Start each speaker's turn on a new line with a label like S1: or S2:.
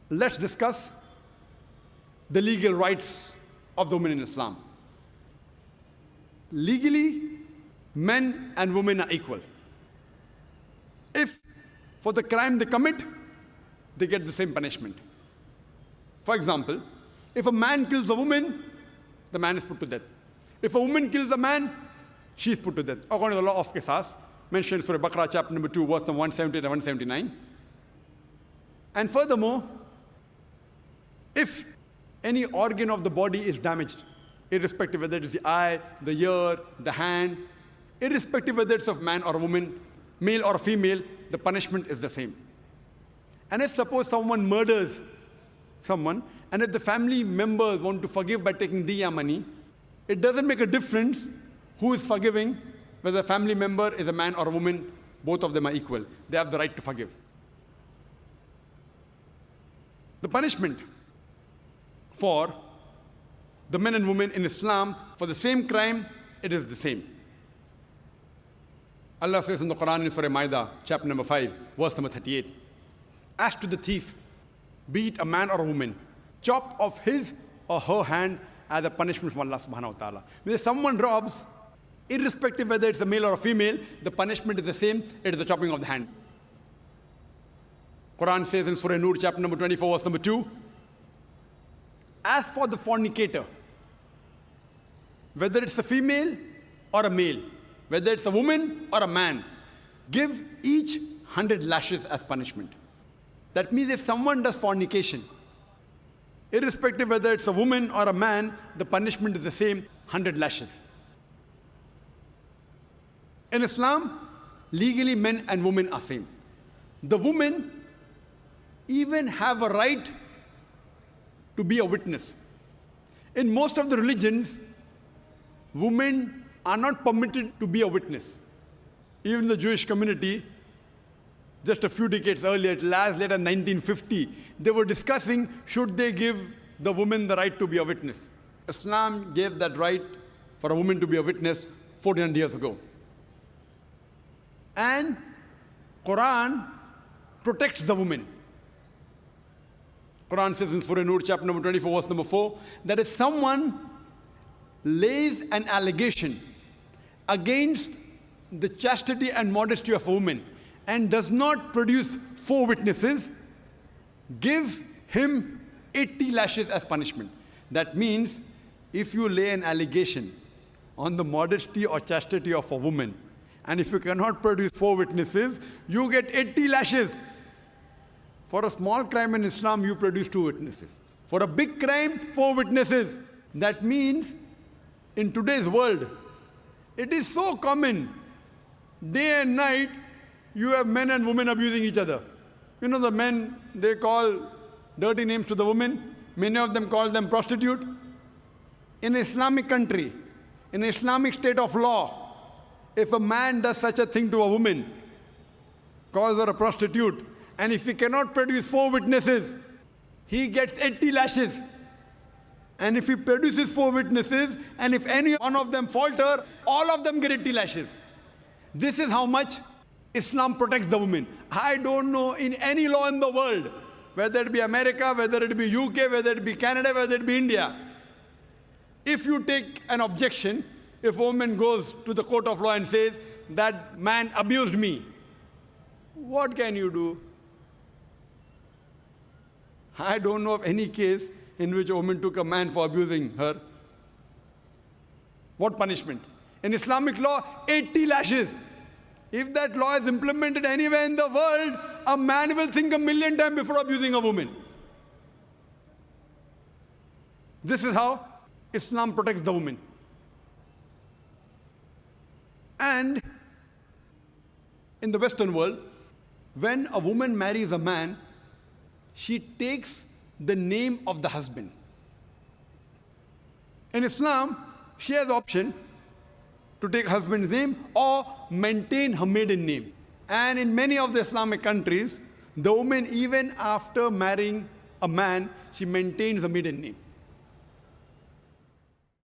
S1: let's discuss the legal rights of the woman in Islam. Legally, men and women are equal. If for the crime they commit, they get the same punishment. For example, if a man kills a woman, the man is put to death. If a woman kills a man, she is put to death, according to the law of Qisas, mentioned in Surah Baqarah, chapter number 2, verse number 170 and 179. And furthermore, if any organ of the body is damaged, irrespective whether it is the eye, the ear, the hand, irrespective whether it's of man or a woman, male or female, the punishment is the same. And if suppose someone murders someone, and if the family members want to forgive by taking diya money, it doesn't make a difference who is forgiving, whether a family member is a man or a woman, both of them are equal. They have the right to forgive. The punishment for the men and women in Islam for the same crime, it is the same. Allah says in the Quran in Surah Ma'idah, chapter number 5, verse number 38, as to the thief, be it a man or a woman, chop off his or her hand as a punishment from Allah subhanahu wa ta'ala. When someone robs, irrespective whether it's a male or a female, the punishment is the same, it is the chopping of the hand. Quran says in Surah Nur, chapter number 24, verse number 2, as for the fornicator, whether it's a female or a male, whether it's a woman or a man, give each 100 lashes as punishment. That means if someone does fornication, irrespective whether it's a woman or a man, the punishment is the same, 100 lashes. In Islam, legally men and women are same. The women even have a right to be a witness. In most of the religions, women are not permitted to be a witness. Even the Jewish community, just a few decades earlier, at last later 1950, they were discussing should they give the woman the right to be a witness. Islam gave that right for a woman to be a witness 1400 years ago. And Quran protects the woman. Quran says in Surah Nur, chapter number 24, verse number 4, that if someone lays an allegation against the chastity and modesty of a woman and does not produce 4 witnesses, give him 80 lashes as punishment. That means if you lay an allegation on the modesty or chastity of a woman, and if you cannot produce 4 witnesses, you get 80 lashes. For a small crime in Islam, you produce 2 witnesses. For a big crime, 4 witnesses. That means in today's world, it is so common, day and night, you have men and women abusing each other. You know, the men, they call dirty names to the women. Many of them call them prostitute. In an Islamic country, in an Islamic state of law, if a man does such a thing to a woman, calls her a prostitute, and if he cannot produce 4 witnesses, he gets 80 lashes. And if he produces 4 witnesses, and if any one of them falter, all of them get 80 lashes. This is how much Islam protects the woman. I don't know in any law in the world, whether it be America, whether it be UK, whether it be Canada, whether it be India. If you take an objection, if a woman goes to the court of law and says, that man abused me, what can you do? I don't know of any case in which a woman took a man for abusing her. What punishment? In Islamic law, 80 lashes. If that law is implemented anywhere in the world, a man will think 1,000,000 times before abusing a woman. This is how Islam protects the woman. And in the Western world, when a woman marries a man, she takes the name of the husband. In Islam, she has the option to take husband's name or maintain her maiden name. And in many of the Islamic countries, the woman, even after marrying a man, she maintains a maiden name.